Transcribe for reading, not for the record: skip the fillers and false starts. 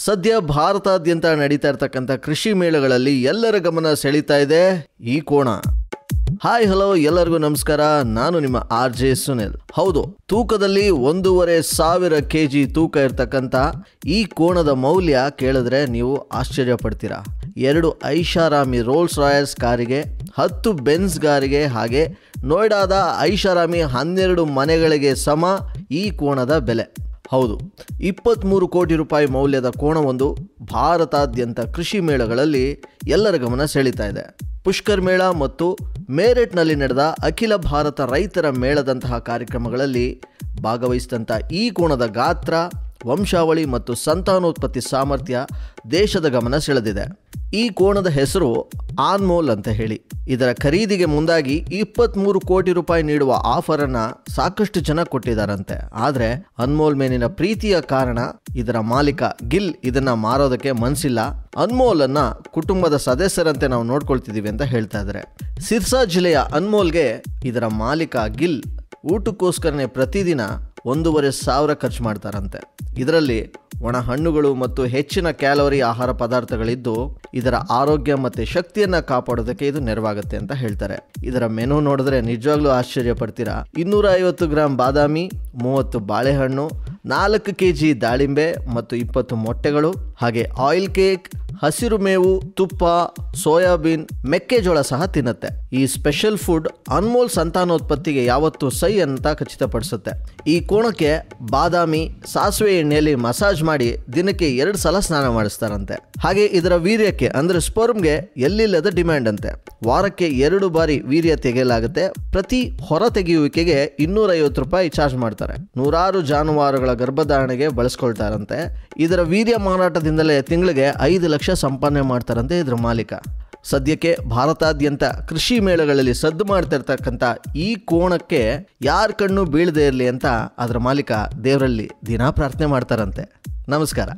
ಸದ್ಯ ಭಾರತಾದ್ಯಂತ ನಡೀತಾ ಇರತಕ್ಕಂಥ ಕೃಷಿ ಮೇಳಗಳಲ್ಲಿ ಎಲ್ಲರ ಗಮನ ಸೆಳೀತಾ ಇದೆ ಈ ಕೋಣ. ಹಾಯ್ ಹಲೋ ಎಲ್ಲರಿಗೂ ನಮಸ್ಕಾರ. ನಾನು ನಿಮ್ಮ RJ ಸುನಿಲ್. ಹೌದು, ತೂಕದಲ್ಲಿ 1,500 kg ತೂಕ ಇರ್ತಕ್ಕಂಥ ಈ ಕೋಣದ ಮೌಲ್ಯ ಕೇಳಿದ್ರೆ ನೀವು ಆಶ್ಚರ್ಯ ಪಡ್ತೀರಾ. 2 ಐಷಾರಾಮಿ ರೋಲ್ಸ್ ರಾಯಲ್ಸ್ ಕಾರಿಗೆ, 10 ಬೆನ್ಸ್ ಕಾರಿಗೆ, ಹಾಗೆ ನೋಯ್ಡಾದ ಐಷಾರಾಮಿ 12 ಮನೆಗಳಿಗೆ ಸಮ ಈ ಕೋಣದ ಬೆಲೆ. ಹೌದು, 23 ಕೋಟಿ ರೂಪಾಯಿ ಮೌಲ್ಯದ ಕೋಣವೊಂದು ಭಾರತಾದ್ಯಂತ ಕೃಷಿ ಮೇಳಗಳಲ್ಲಿ ಎಲ್ಲರ ಗಮನ ಸೆಳೀತಾ ಇದೆ. ಪುಷ್ಕರ್ ಮೇಳ ಮತ್ತು ಮೇರಟ್ನಲ್ಲಿ ನಡೆದ ಅಖಿಲ ಭಾರತ ರೈತರ ಮೇಳದಂತಹ ಕಾರ್ಯಕ್ರಮಗಳಲ್ಲಿ ಭಾಗವಹಿಸಿದಂಥ ಈ ಕೋಣದ ಗಾತ್ರ, ವಂಶಾವಳಿ ಮತ್ತು ಸಂತಾನೋತ್ಪತ್ತಿ ಸಾಮರ್ಥ್ಯ ದೇಶದ ಗಮನ ಸೆಳೆದಿದೆ. ಈ ಕೋಣದ ಹೆಸರು ಅನ್ಮೋಲ್ ಅಂತ ಹೇಳಿ. ಇದರ ಖರೀದಿಗೆ ಮುಂದಾಗಿ 23 ಕೋಟಿ ರೂಪಾಯಿ ನೀಡುವ ಆಫರನ್ನು ಸಾಕಷ್ಟು ಜನ ಕೊಟ್ಟಿದ್ದಾರಂತೆ. ಆದರೆ ಅನ್ಮೋಲ್ ಮೇಲಿನ ಪ್ರೀತಿಯ ಕಾರಣ ಇದರ ಮಾಲೀಕ ಗಿಲ್ ಇದನ್ನ ಮಾರೋದಕ್ಕೆ ಮನಸ್ಸಿಲ್ಲ. ಅನ್ಮೋಲ್ ಅನ್ನ ಕುಟುಂಬದ ಸದಸ್ಯರಂತೆ ನಾವು ನೋಡ್ಕೊಳ್ತಿದ್ದೀವಿ ಅಂತ ಹೇಳ್ತಾ ಇದ್ದಾರೆ. ಸಿರ್ಸಾ ಜಿಲ್ಲೆಯ ಅನ್ಮೋಲ್ಗೆ ಇದರ ಮಾಲೀಕ ಗಿಲ್ ಊಟಕ್ಕೋಸ್ಕರನೇ ಪ್ರತಿದಿನ 1,500 ಖರ್ಚು ಮಾಡ್ತಾರಂತೆ. ಇದರಲ್ಲಿ ಒಣ ಹಣ್ಣುಗಳು ಮತ್ತು ಹೆಚ್ಚಿನ ಕ್ಯಾಲೋರಿ ಆಹಾರ ಪದಾರ್ಥಗಳಿದ್ದು ಇದರ ಆರೋಗ್ಯ ಮತ್ತು ಶಕ್ತಿಯನ್ನು ಕಾಪಾಡೋದಕ್ಕೆ ಇದು ನೆರವಾಗುತ್ತೆ ಅಂತ ಹೇಳ್ತಾರೆ. ಇದರ ಮೆನು ನೋಡಿದ್ರೆ ನಿಜವಾಗ್ಲೂ ಆಶ್ಚರ್ಯ ಪಡ್ತೀರಾ. 250 ಗ್ರಾಂ ಬಾದಾಮಿ, 30 ಬಾಳೆಹಣ್ಣು, 4 kg ದಾಳಿಂಬೆ ಮತ್ತು 20 ಮೊಟ್ಟೆಗಳು, ಹಾಗೆ ಆಯಿಲ್ ಕೇಕ್, ಹಸಿರು ಮೇವು, ತುಪ್ಪ, ಸೋಯಾಬೀನ್, ಮೆಕ್ಕೆಜೋಳ ಸಹ ತಿನ್ನುತ್ತೆ. ಈ ಸ್ಪೆಷಲ್ ಫುಡ್ ಅನ್ಮೋಲ್ ಸಂತಾನೋತ್ಪತ್ತಿಗೆ ಯಾವತ್ತೂ ಸೈ ಅಂತ ಖಚಿತಪಡಿಸುತ್ತೆ. ಈ ಕೋಣಕ್ಕೆ ಬಾದಾಮಿ, ಸಾಸಿವೆ ಎಣ್ಣೆಯಲ್ಲಿ ಮಸಾಜ್ ಮಾಡಿ ದಿನಕ್ಕೆ 2 ಸಲ ಸ್ನಾನ ಮಾಡಿಸ್ತಾರಂತೆ. ಹಾಗೆ ಇದರ ವೀರ್ಯಕ್ಕೆ ಅಂದ್ರೆ ಸ್ಪರ್ಮ್ಗೆ ಎಲ್ಲಿಲ್ಲದ ಡಿಮ್ಯಾಂಡ್ ಅಂತೆ. ವಾರಕ್ಕೆ 2 ಬಾರಿ ವೀರ್ಯ ತೆಗೆಯಲಾಗುತ್ತೆ. ಪ್ರತಿ ಹೊರ ತೆಗೆಯುವಿಕೆಗೆ 250 ರೂಪಾಯಿ ಚಾರ್ಜ್ ಮಾಡ್ತಾರೆ. 100 ಜಾನುವಾರುಗಳ ಗರ್ಭಧಾರಣೆಗೆ ಬಳಸ್ಕೊಳ್ತಾರಂತೆ. ಇದರ ವೀರ್ಯ ಮಾರಾಟದಿಂದಲೇ ತಿಂಗಳಿಗೆ 5 ಲಕ್ಷ ಸಂಪಾದನೆ ಮಾಡ್ತಾರಂತೆ ಇದರ ಮಾಲೀಕ. ಸದ್ಯಕ್ಕೆ ಭಾರತಾದ್ಯಂತ ಕೃಷಿ ಮೇಳಗಳಲ್ಲಿ ಸದ್ದು ಮಾಡ್ತಾ ಇರ್ತಕ್ಕಂಥ ಈ ಕೋಣಕ್ಕೆ ಯಾರ ಕಣ್ಣು ಬೀಳದೇ ಇರಲಿ ಅಂತ ಅದರ ಮಾಲೀಕ ದೇವರಲ್ಲಿ ದಿನಾ ಪ್ರಾರ್ಥನೆ ಮಾಡ್ತಾರಂತೆ. ನಮಸ್ಕಾರ.